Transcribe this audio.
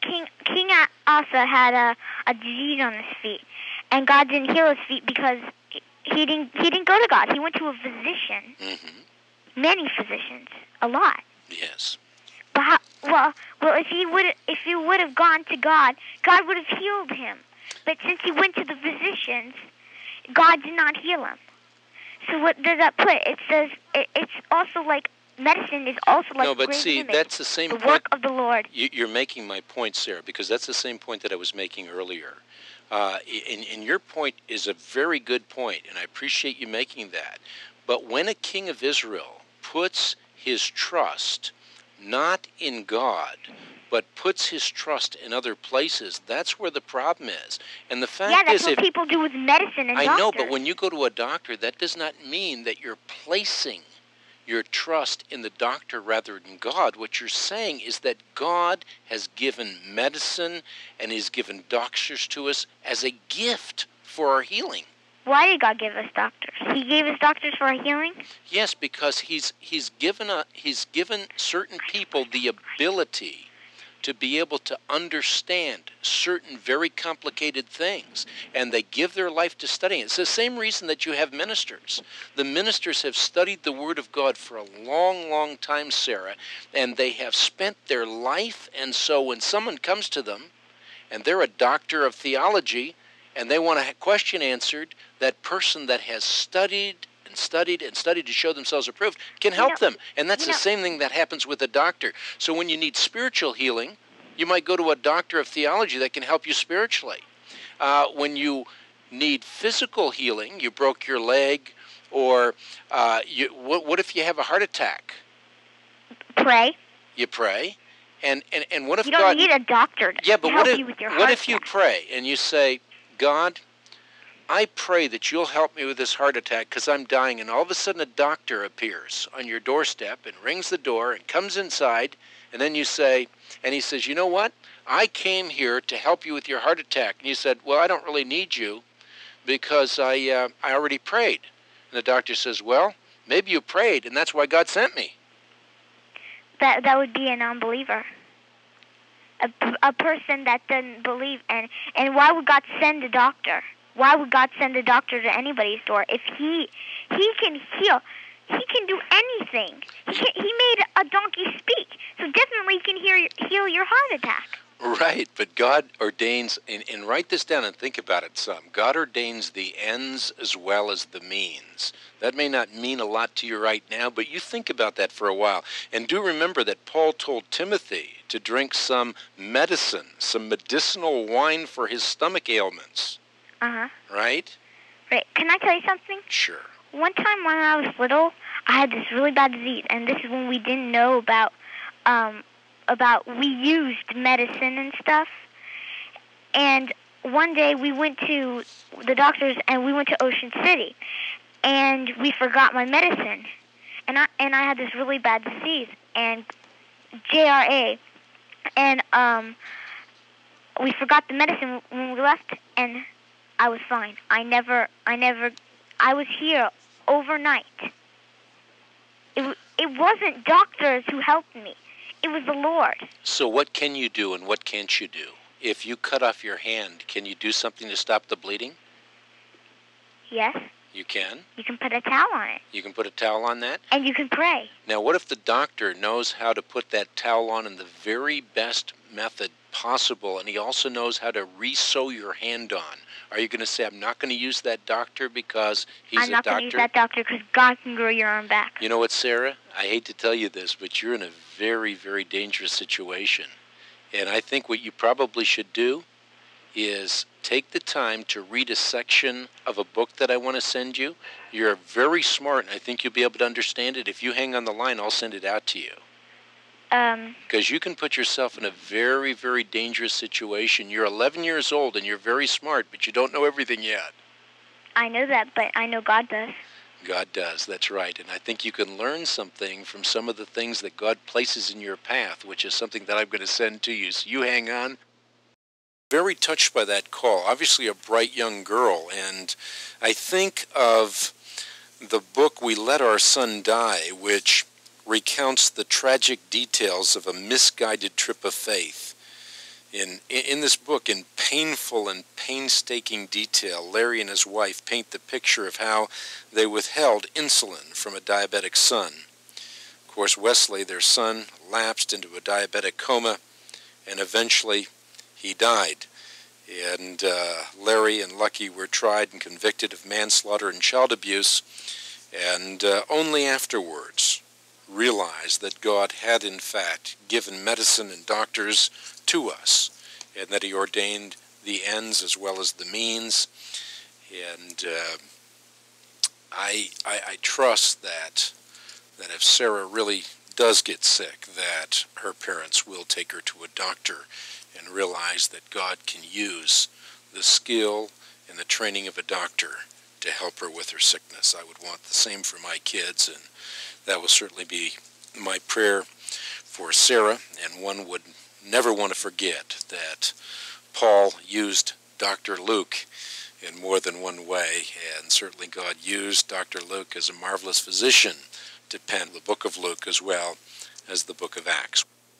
King Asa had a disease on his feet, and God didn't heal his feet because he didn't go to God. He went to a physician, many physicians, a lot. Yes. But well, if he would have gone to God, God would have healed him. But since he went to the physicians, God did not heal him. So what does that put? It says it's also like medicine is also like no, but graven see, image, that's the same the point. work of the Lord. You're making my point, Sarah, because that's the same point that I was making earlier. And your point is a very good point, and I appreciate you making that. But when a king of Israel puts his trust not in God, but puts his trust in other places, that's where the problem is. And the fact that's is, what people do with medicine and I doctors. know, but when you go to a doctor, that does not mean that you're placing your trust in the doctor rather than God. What you're saying is that God has given medicine and He's given doctors to us as a gift for our healing. Why did God give us doctors? He gave us doctors for our healing? Yes, because He's given certain people the ability to be able to understand certain very complicated things, and they give their life to studying. It's the same reason that you have ministers. The ministers have studied the Word of God for a long, long time, Sarah, and they have spent their life, and so when someone comes to them, and they're a doctor of theology, and they want a question answered, that person that has studied to show themselves approved can help them. And that's the same thing that happens with a doctor. So when you need spiritual healing, you might go to a doctor of theology that can help you spiritually. When you need physical healing, you broke your leg, or what if you have a heart attack? Pray. You pray. And what if you don't need a doctor to help you with your heart attack? What if you pray and you say, God, I pray that you'll help me with this heart attack because I'm dying, and all of a sudden a doctor appears on your doorstep and rings the door and comes inside, and then you say, and he says, you know what? I came here to help you with your heart attack. And you said, well, I don't really need you because I already prayed. And the doctor says, well, maybe you prayed, and that's why God sent me. That would be an unbeliever. A person that doesn't believe. And why would God send a doctor? Why would God send a doctor to anybody's door if he can heal? He can do anything. He made a donkey speak, so definitely he can heal your heart attack. Right, but God ordains, and write this down and think about it some. God ordains the ends as well as the means. That may not mean a lot to you right now, but you think about that for a while. And do remember that Paul told Timothy to drink some medicine, some medicinal wine for his stomach ailments. Uh-huh. Right? Right. Can I tell you something? Sure. One time when I was little, I had this really bad disease, and this is when we didn't know about we used medicine and stuff. And one day we went to the doctors, and we went to Ocean City, and we forgot my medicine, and I had this really bad disease, and JRA, and we forgot the medicine when we left, and I was fine. I was here overnight. It wasn't doctors who helped me. It was the Lord. So what can you do and what can't you do? If you cut off your hand, can you do something to stop the bleeding? Yes. You can? You can put a towel on it. You can put a towel on that? And you can pray. Now, what if the doctor knows how to put that towel on in the very best method possible, and he also knows how to re-sew your hand on? Are you going to say, I'm not going to use that doctor because he's a doctor? I'm not going to use that doctor because God can grow your arm back. You know what, Sarah? I hate to tell you this, but you're in a very, very dangerous situation. And I think what you probably should do is take the time to read a section of a book that I want to send you. You're very smart, and I think you'll be able to understand it. If you hang on the line, I'll send it out to you. Because you can put yourself in a very, very dangerous situation. You're 11 years old, and you're very smart, but you don't know everything yet. I know that, but I know God does. God does, that's right. And I think you can learn something from some of the things that God places in your path, which is something that I'm going to send to you. So you hang on. Very touched by that call. Obviously a bright young girl. And I think of the book We Let Our Son Die, which recounts the tragic details of a misguided trip of faith. In this book, in painful and painstaking detail, Larry and his wife paint the picture of how they withheld insulin from a diabetic son. Of course, Wesley, their son, lapsed into a diabetic coma, and eventually he died. And Larry and Lucky were tried and convicted of manslaughter and child abuse, and only afterwards realized that God had in fact given medicine and doctors to us, and that he ordained the ends as well as the means. And I trust that if Sarah really does get sick, that her parents will take her to a doctor and realize that God can use the skill and the training of a doctor to help her with her sickness. I would want the same for my kids, and that will certainly be my prayer for Sarah. And one would never want to forget that Paul used Dr. Luke in more than one way, and certainly God used Dr. Luke as a marvelous physician to pen the book of Luke as well as the book of Acts.